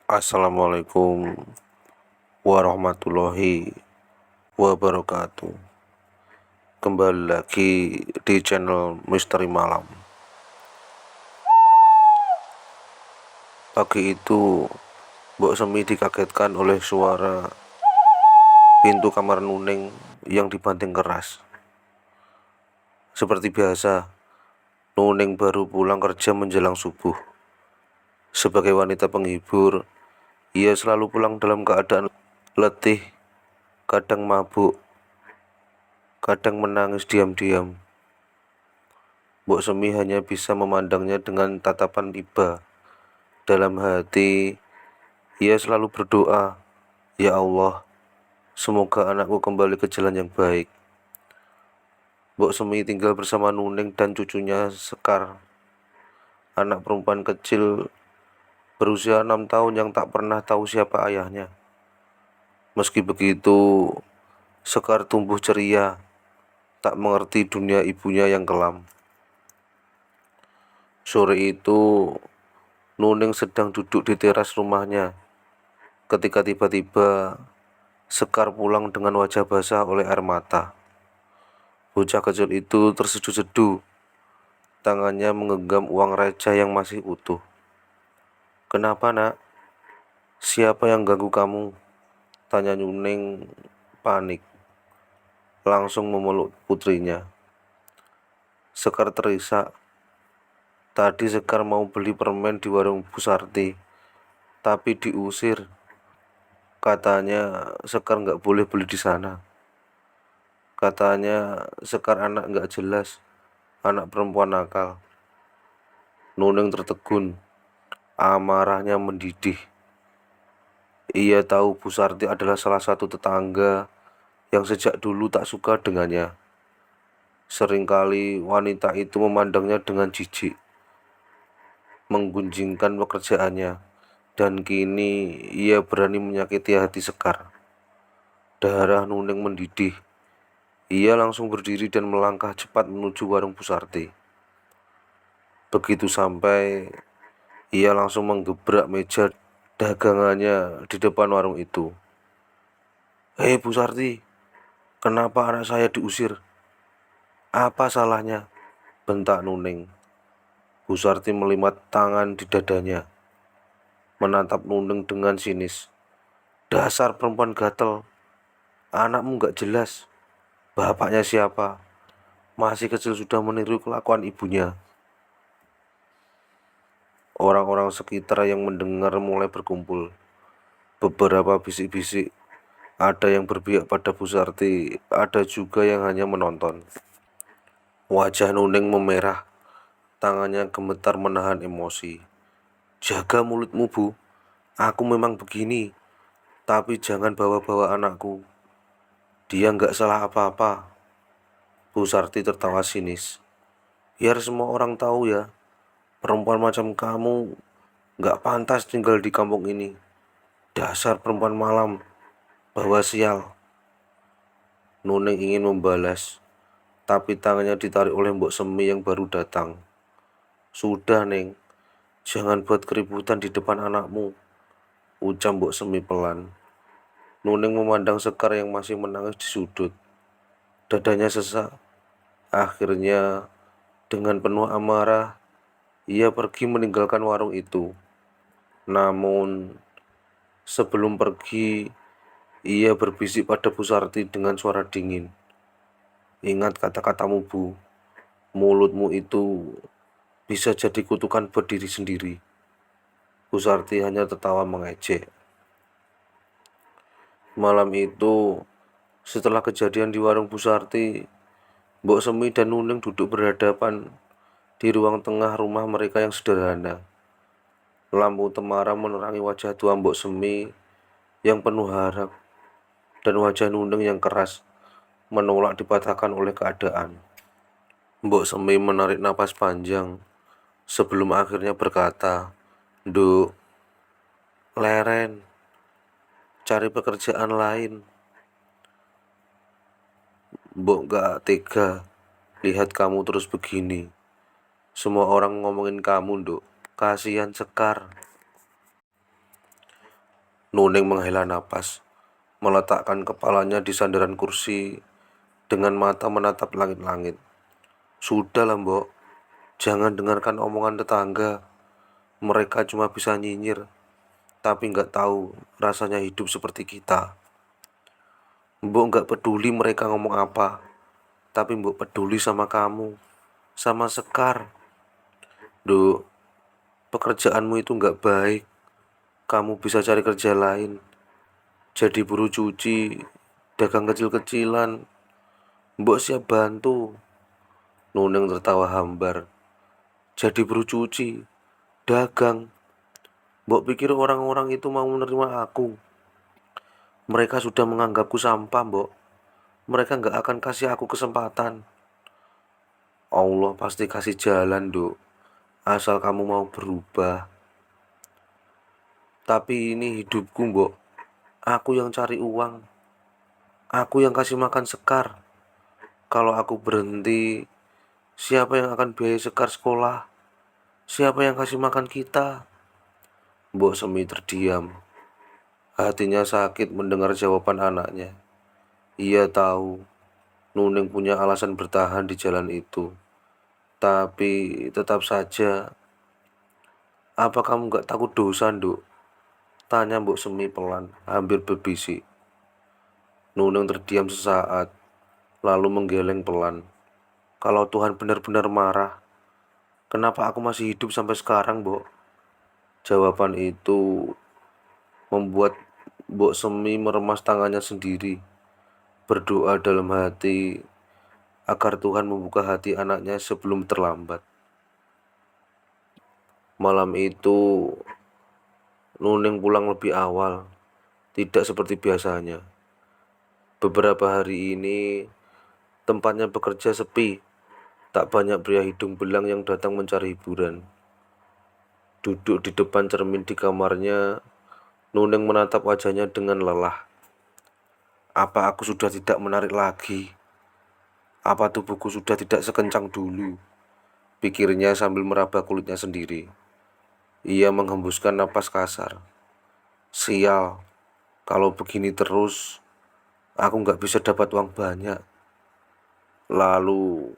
Assalamualaikum warahmatullahi wabarakatuh. Kembali lagi di channel Misteri Malam. Pagi itu Mbok Semi dikagetkan oleh suara pintu kamar Nuning yang dibanting keras. Seperti biasa, Nuning baru pulang kerja menjelang subuh. Sebagai wanita penghibur, ia selalu pulang dalam keadaan letih, kadang mabuk, kadang menangis diam-diam. Mbok Semi hanya bisa memandangnya dengan tatapan iba. Dalam hati, ia selalu berdoa, "Ya Allah, semoga anakku kembali ke jalan yang baik." Mbok Semi tinggal bersama Nuning dan cucunya Sekar, anak perempuan kecil berusia 6 tahun yang tak pernah tahu siapa ayahnya. Meski begitu, Sekar tumbuh ceria, tak mengerti dunia ibunya yang kelam. Sore itu, Nuning sedang duduk di teras rumahnya ketika tiba-tiba Sekar pulang dengan wajah basah oleh air mata. Bocah kecil itu terseduh-seduh, tangannya menggenggam uang receh yang masih utuh. "Kenapa, Nak? Siapa yang ganggu kamu?" tanya Nuning panik, langsung memeluk putrinya. Sekar terisak. Tadi Sekar mau beli permen di warung Bu Sarti, tapi diusir. Katanya Sekar nggak boleh beli di sana. Katanya Sekar anak nggak jelas, anak perempuan nakal. Nuning tertegun, amarahnya mendidih. Ia tahu Bu Sarti adalah salah satu tetangga yang sejak dulu tak suka dengannya. Seringkali wanita itu memandangnya dengan jijik, menggunjingkan pekerjaannya, dan kini ia berani menyakiti hati Sekar. Darah Nuning mendidih. Ia langsung berdiri dan melangkah cepat menuju warung Bu Sarti. Begitu sampai, ia langsung menggebrak meja dagangannya di depan warung itu. "Hei Bu Sarti, kenapa anak saya diusir? Apa salahnya?" bentak Nuning. Bu Sarti melimat tangan di dadanya, menatap Nuning dengan sinis. "Dasar perempuan gatel, anakmu gak jelas. Bapaknya siapa? Masih kecil sudah meniru kelakuan ibunya." Orang-orang sekitar yang mendengar mulai berkumpul. Beberapa bisik-bisik, ada yang berpihak pada Bu Sarti, ada juga yang hanya menonton. Wajah Nuning memerah, tangannya gemetar menahan emosi. "Jaga mulutmu, Bu. Aku memang begini, tapi jangan bawa-bawa anakku. Dia nggak salah apa-apa." Bu Sarti tertawa sinis. "Biar semua orang tahu ya, perempuan macam kamu nggak pantas tinggal di kampung ini. Dasar perempuan malam, bawa sial." Nuning ingin membalas, tapi tangannya ditarik oleh Mbok Semi yang baru datang. "Sudah, Neng, jangan buat keributan di depan anakmu," ucap Mbok Semi pelan. Nuning memandang Sekar yang masih menangis di sudut. Dadanya sesak. Akhirnya, dengan penuh amarah, ia pergi meninggalkan warung itu. Namun, sebelum pergi, ia berbisik pada Bu Sarti dengan suara dingin. "Ingat kata-katamu, Bu. Mulutmu itu bisa jadi kutukan buat diri sendiri." Bu Sarti hanya tertawa mengejek. Malam itu, setelah kejadian di warung Bu Sarti, Mbok Semi dan Nuning duduk berhadapan di ruang tengah rumah mereka yang sederhana. Lampu temara menerangi wajah tua Mbok Semi yang penuh harap, dan wajah Nuning yang keras, menolak dipatahkan oleh keadaan. Mbok Semi menarik napas panjang sebelum akhirnya berkata, "Nduk, leren, cari pekerjaan lain. Mbok gak tega lihat kamu terus begini. Semua orang ngomongin kamu, Nduk. Kasihan Sekar." Nuning menghela napas, meletakkan kepalanya di sandaran kursi dengan mata menatap langit-langit. Sudahlah, Mbok. Jangan dengarkan omongan tetangga. Mereka cuma bisa nyinyir, tapi nggak tahu rasanya hidup seperti kita. Mbok nggak peduli mereka ngomong apa, tapi Mbok peduli sama kamu, sama Sekar. Duh, pekerjaanmu itu nggak baik. Kamu bisa cari kerja lain, jadi buruh cuci, dagang kecil-kecilan. Mbok siap bantu. Nuning tertawa hambar. Jadi buruh cuci, dagang. Mbok pikir orang-orang itu mau menerima aku? Mereka sudah menganggapku sampah, Mbok. Mereka nggak akan kasih aku kesempatan. Allah pasti kasih jalan, Duk. Asal kamu mau berubah. Tapi ini hidupku, Mbok. Aku yang cari uang. Aku yang kasih makan Sekar. Kalau aku berhenti, siapa yang akan biayai Sekar sekolah? Siapa yang kasih makan kita? Mbok Semi terdiam. Hatinya sakit mendengar jawaban anaknya. Ia tahu Nuning punya alasan bertahan di jalan itu. Tapi tetap saja, apa kamu gak takut dosa, Nduk? Tanya Mbok Semi pelan, hampir berbisik. Nuning terdiam sesaat, lalu menggeleng pelan. Kalau Tuhan benar-benar marah, kenapa aku masih hidup sampai sekarang, Mbok? Jawaban itu membuat Mbok Semi meremas tangannya sendiri, berdoa dalam hati agar Tuhan membuka hati anaknya sebelum terlambat. Malam itu, Nuning pulang lebih awal, tidak seperti biasanya. Beberapa hari ini, tempatnya bekerja sepi, tak banyak pria hidung belang yang datang mencari hiburan. Duduk di depan cermin di kamarnya, Nuning menatap wajahnya dengan lelah. Apa aku sudah tidak menarik lagi? Apa tubuhku sudah tidak sekencang dulu? Pikirnya sambil meraba kulitnya sendiri. Ia menghembuskan napas kasar. Sial, kalau begini terus, aku nggak bisa dapat uang banyak. Lalu,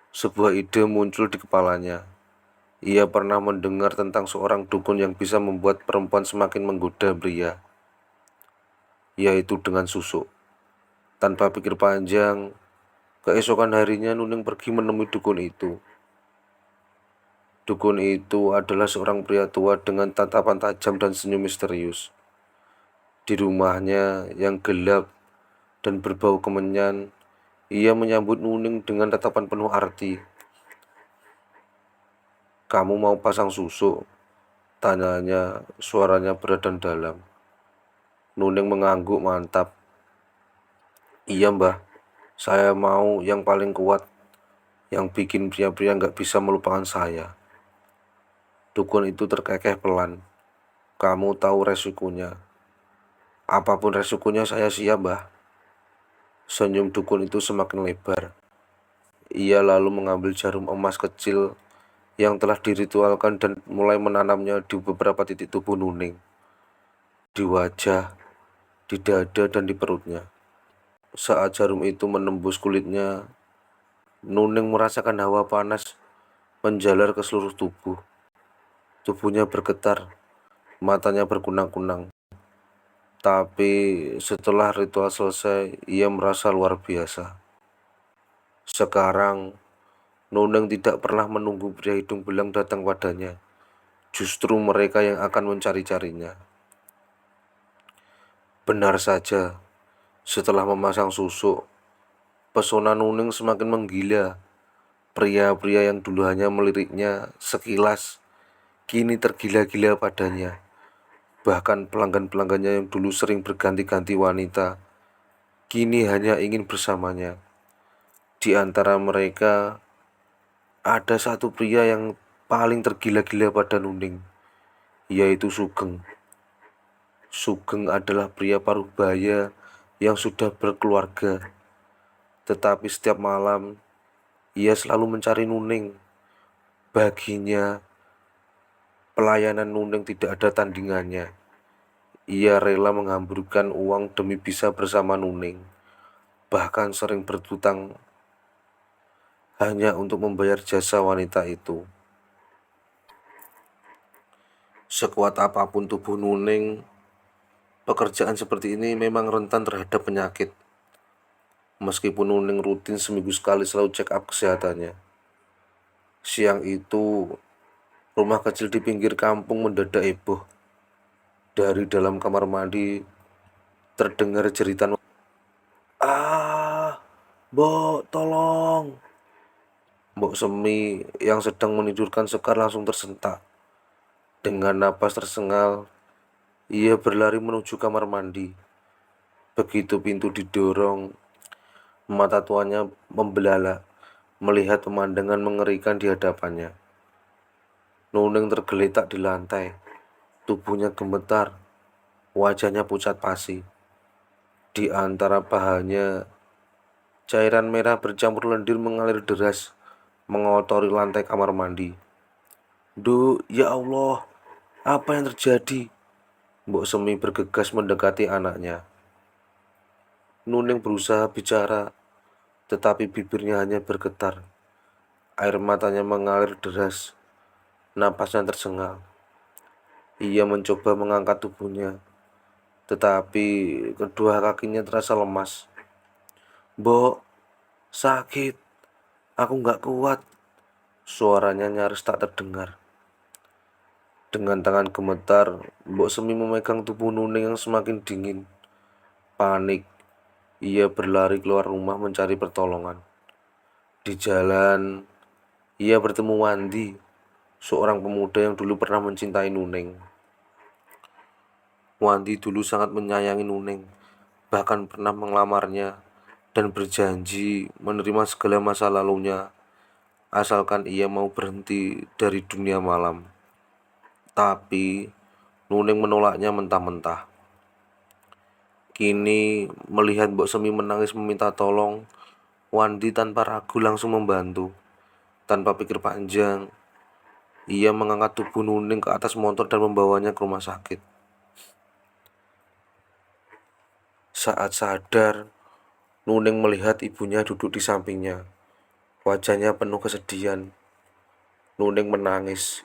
sebuah ide muncul di kepalanya. Ia pernah mendengar tentang seorang dukun yang bisa membuat perempuan semakin menggoda pria, yaitu dengan susuk. Tanpa pikir panjang, keesokan harinya Nuning pergi menemui dukun itu. Dukun itu adalah seorang pria tua dengan tatapan tajam dan senyum misterius. Di rumahnya yang gelap dan berbau kemenyan, ia menyambut Nuning dengan tatapan penuh arti. Kamu mau pasang susuk? Tanyanya, suaranya berat dan dalam. Nuning mengangguk mantap. Iya mbah, saya mau yang paling kuat, yang bikin pria-pria nggak bisa melupakan saya. Dukun itu terkekeh pelan. Kamu tahu resikonya. Apapun resikonya saya siap, Mbah. Senyum dukun itu semakin lebar. Ia lalu mengambil jarum emas kecil yang telah diritualkan dan mulai menanamnya di beberapa titik tubuh Nuning. Di wajah, di dada, dan di perutnya. Saat jarum itu menembus kulitnya, Nuning merasakan hawa panas menjalar ke seluruh tubuh. Tubuhnya bergetar, matanya berkunang-kunang. Tapi setelah ritual selesai, ia merasa luar biasa. Sekarang, Nuneng tidak pernah menunggu pria hidung belang datang padanya. Justru mereka yang akan mencari-carinya. Benar saja, setelah memasang susuk, pesona Nuneng semakin menggila. Pria-pria yang dulu hanya meliriknya sekilas, kini tergila-gila padanya. Bahkan pelanggan-pelanggannya yang dulu sering berganti-ganti wanita, kini hanya ingin bersamanya. Di antara mereka, ada satu pria yang paling tergila-gila pada Nuning, yaitu Sugeng. Sugeng adalah pria paruh baya yang sudah berkeluarga, tetapi setiap malam ia selalu mencari Nuning. Baginya, pelayanan Nuning tidak ada tandingannya. Ia rela menghamburkan uang demi bisa bersama Nuning, bahkan sering berhutang hanya untuk membayar jasa wanita itu. Sekuat apapun tubuh Nuning, pekerjaan seperti ini memang rentan terhadap penyakit. Meskipun Nuning rutin seminggu sekali selalu check up kesehatannya. Siang itu, rumah kecil di pinggir kampung mendadak heboh. Dari dalam kamar mandi terdengar jeritan, "Ah, Mbok, tolong!" Mbok Semi yang sedang menidurkan Sekar langsung tersentak. Dengan napas tersengal, ia berlari menuju kamar mandi. Begitu pintu didorong, mata tuanya membelalak melihat pemandangan mengerikan di hadapannya. Nuning tergeletak di lantai, tubuhnya gemetar, wajahnya pucat pasi. Di antara pahanya, cairan merah bercampur lendir mengalir deras, mengotori lantai kamar mandi. "Duh, ya Allah, apa yang terjadi?" Mbok Semi bergegas mendekati anaknya. Nuning berusaha bicara, tetapi bibirnya hanya bergetar. Air matanya mengalir deras, napasnya tersengal. Ia mencoba mengangkat tubuhnya, tetapi kedua kakinya terasa lemas. "Mbok, sakit. Aku nggak kuat." Suaranya nyaris tak terdengar. Dengan tangan gemetar, Mbok Semi memegang tubuh Nuning yang semakin dingin. Panik, ia berlari keluar rumah mencari pertolongan. Di jalan, ia bertemu Wandi, seorang pemuda yang dulu pernah mencintai Nuning. Wandi dulu sangat menyayangi Nuning, bahkan pernah melamarnya dan berjanji menerima segala masa lalunya, asalkan ia mau berhenti dari dunia malam. Tapi Nuning menolaknya mentah-mentah. Kini melihat Mbok Semi menangis meminta tolong, Wandi tanpa ragu langsung membantu. Tanpa pikir panjang, ia mengangkat tubuh Nuning ke atas motor dan membawanya ke rumah sakit. Saat sadar, Nuning melihat ibunya duduk di sampingnya. Wajahnya penuh kesedihan. Nuning menangis.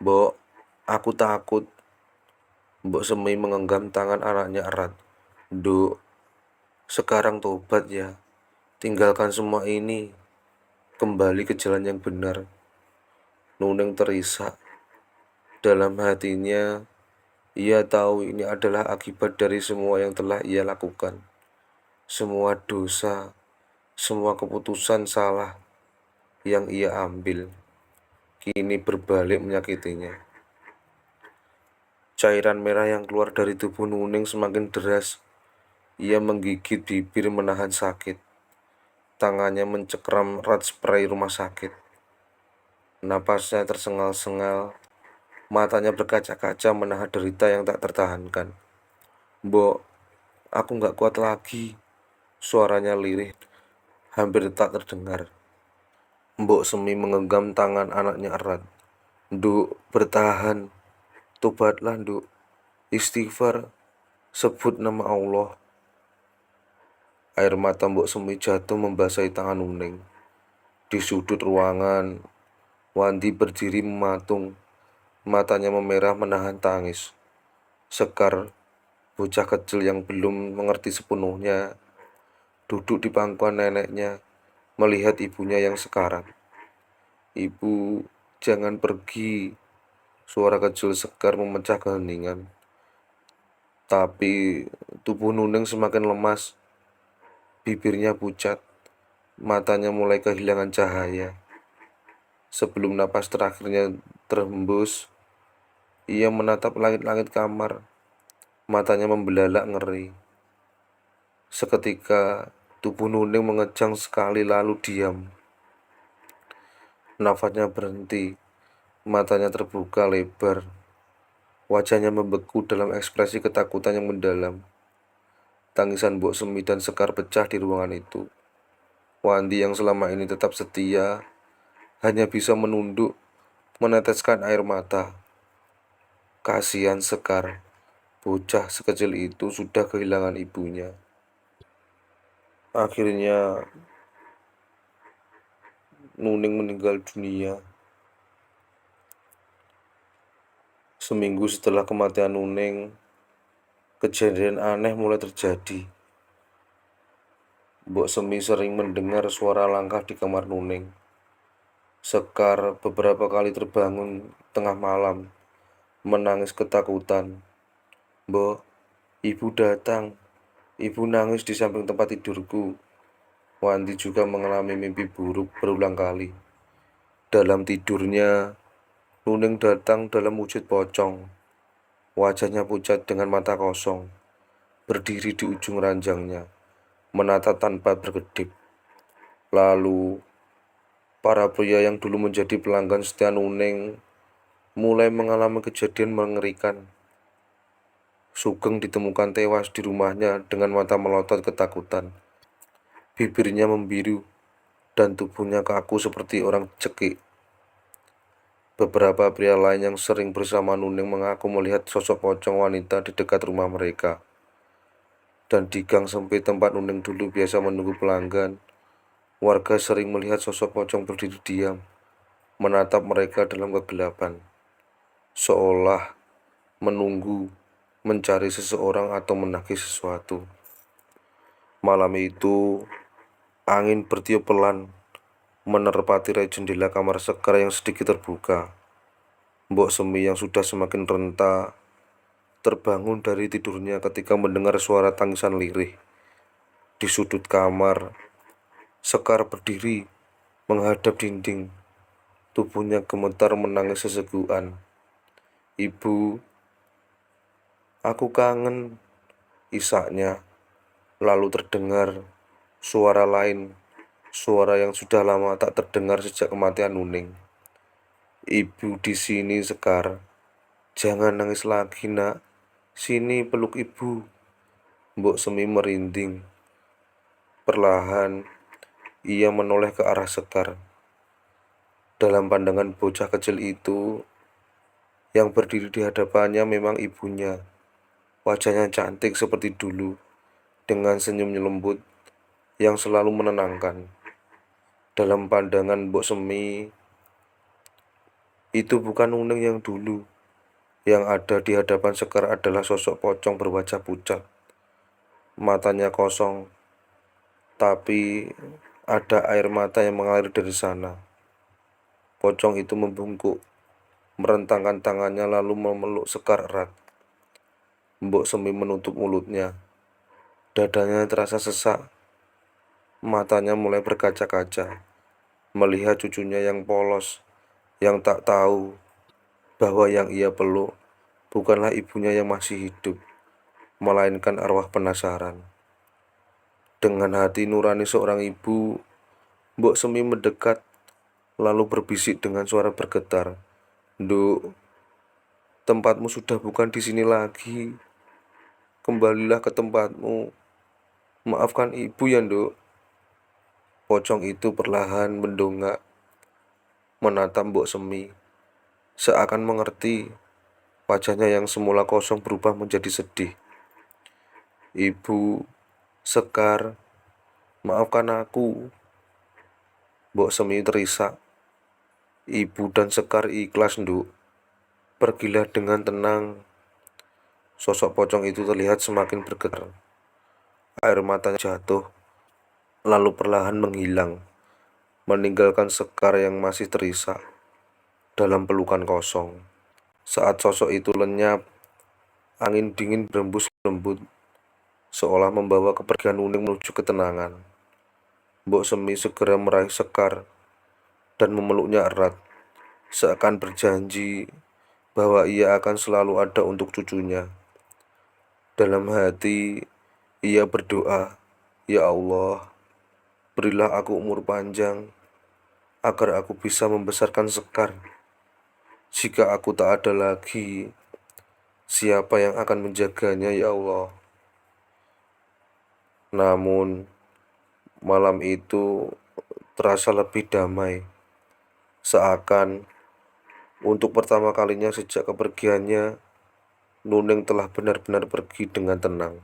"Mbok, aku takut." Mbok Semi menggenggam tangan anaknya erat. "Nduk, sekarang tobat ya. Tinggalkan semua ini. Kembali ke jalan yang benar." Nuning terisak. Dalam hatinya, ia tahu ini adalah akibat dari semua yang telah ia lakukan. Semua dosa, semua keputusan salah yang ia ambil, kini berbalik menyakitinya. Cairan merah yang keluar dari tubuh Nuning semakin deras. Ia menggigit bibir menahan sakit. Tangannya mencekram erat spray rumah sakit. Napasnya tersengal-sengal. Matanya berkaca-kaca menahan derita yang tak tertahankan. "Mbok, aku nggak kuat lagi." Suaranya lirih, hampir tak terdengar. Mbok Semi menggenggam tangan anaknya erat. "Nduk, bertahan. Tobatlah, Nduk. Istighfar. Sebut nama Allah." Air mata Mbok Semi jatuh membasahi tangan Nuning. Di sudut ruangan, Wandi berdiri mematung. Matanya memerah menahan tangis. Sekar, bocah kecil yang belum mengerti sepenuhnya, duduk di pangkuan neneknya, melihat ibunya yang sekarang. "Ibu, jangan pergi." Suara kecil Sekar memecah keheningan. Tapi tubuh Nuning semakin lemas. Bibirnya pucat, matanya mulai kehilangan cahaya. Sebelum napas terakhirnya terhembus, ia menatap langit-langit kamar. Matanya membelalak ngeri. Seketika, tubuh Nuning mengejang sekali lalu diam. Nafasnya berhenti, matanya terbuka lebar. Wajahnya membeku dalam ekspresi ketakutan yang mendalam. Tangisan Mbok Semi dan Sekar pecah di ruangan itu. Wandi yang selama ini tetap setia, hanya bisa menunduk, meneteskan air mata. Kasihan Sekar, bocah sekecil itu sudah kehilangan ibunya. Akhirnya Nuning meninggal dunia. Seminggu setelah kematian Nuning, kejadian aneh mulai terjadi. Mbok Semi sering mendengar suara langkah di kamar Nuning. Sekar beberapa kali terbangun tengah malam, menangis ketakutan. "Mbok, ibu datang. Ibu nangis di samping tempat tidurku." Wandi juga mengalami mimpi buruk berulang kali. Dalam tidurnya, Nuning datang dalam wujud pocong. Wajahnya pucat dengan mata kosong, berdiri di ujung ranjangnya, menatap tanpa berkedip. Lalu, para pria yang dulu menjadi pelanggan setia Nuning mulai mengalami kejadian mengerikan. Sugeng ditemukan tewas di rumahnya dengan mata melotot ketakutan. Bibirnya membiru dan tubuhnya kaku seperti orang cekik. Beberapa pria lain yang sering bersama Nuning mengaku melihat sosok pocong wanita di dekat rumah mereka. Dan di gang sempit tempat Nuning dulu biasa menunggu pelanggan, warga sering melihat sosok pocong berdiri diam, menatap mereka dalam kegelapan, seolah menunggu, mencari seseorang atau menagih sesuatu. Malam itu, angin bertiup pelan, menerpa tirai jendela kamar Sekar yang sedikit terbuka. Mbok Semi yang sudah semakin renta terbangun dari tidurnya ketika mendengar suara tangisan lirih. Di sudut kamar, Sekar berdiri menghadap dinding. Tubuhnya gemetar menangis sesegukan. "Ibu, aku kangen," isaknya. Lalu terdengar suara lain, suara yang sudah lama tak terdengar sejak kematian Nuning. "Ibu di sini, Sekar. Jangan nangis lagi, Nak. Sini peluk ibu." Mbok Semi merinding. Perlahan, ia menoleh ke arah Sekar. Dalam pandangan bocah kecil itu, yang berdiri di hadapannya memang ibunya. Wajahnya cantik seperti dulu, dengan senyum lembut yang selalu menenangkan. Dalam pandangan Mbok Semi, itu bukan Nuning yang dulu. Yang ada di hadapan Sekar adalah sosok pocong berwajah pucat. Matanya kosong, tapi ada air mata yang mengalir dari sana. Pocong itu membungkuk, merentangkan tangannya lalu memeluk Sekar erat. Mbok Semi menutup mulutnya. Dadanya terasa sesak. Matanya mulai berkaca-kaca, melihat cucunya yang polos, yang tak tahu bahwa yang ia peluk bukanlah ibunya yang masih hidup, melainkan arwah penasaran. Dengan hati nurani seorang ibu, Mbok Semi mendekat, lalu berbisik dengan suara bergetar, "Nduk, tempatmu sudah bukan di sini lagi. Kembalilah ke tempatmu. Maafkan ibu ya, Nduk." Pocong itu perlahan mendongak, menatap Mbok Semi, seakan mengerti. Wajahnya yang semula kosong berubah menjadi sedih. "Ibu, Sekar, maafkan aku." Mbok Semi terisak. "Ibu dan Sekar ikhlas, Nduk. Pergilah dengan tenang." Sosok pocong itu terlihat semakin bergetar. Air matanya jatuh, lalu perlahan menghilang, meninggalkan Sekar yang masih terisak dalam pelukan kosong. Saat sosok itu lenyap, angin dingin berembus lembut, seolah membawa kepergian Nuning menuju ketenangan. Mbok Semi segera meraih Sekar dan memeluknya erat, seakan berjanji bahwa ia akan selalu ada untuk cucunya. Dalam hati, ia berdoa, "Ya Allah, berilah aku umur panjang, agar aku bisa membesarkan Sekar. Jika aku tak ada lagi, siapa yang akan menjaganya, ya Allah?" Namun, malam itu terasa lebih damai, seakan untuk pertama kalinya sejak kepergiannya, Nuneng telah benar-benar pergi dengan tenang.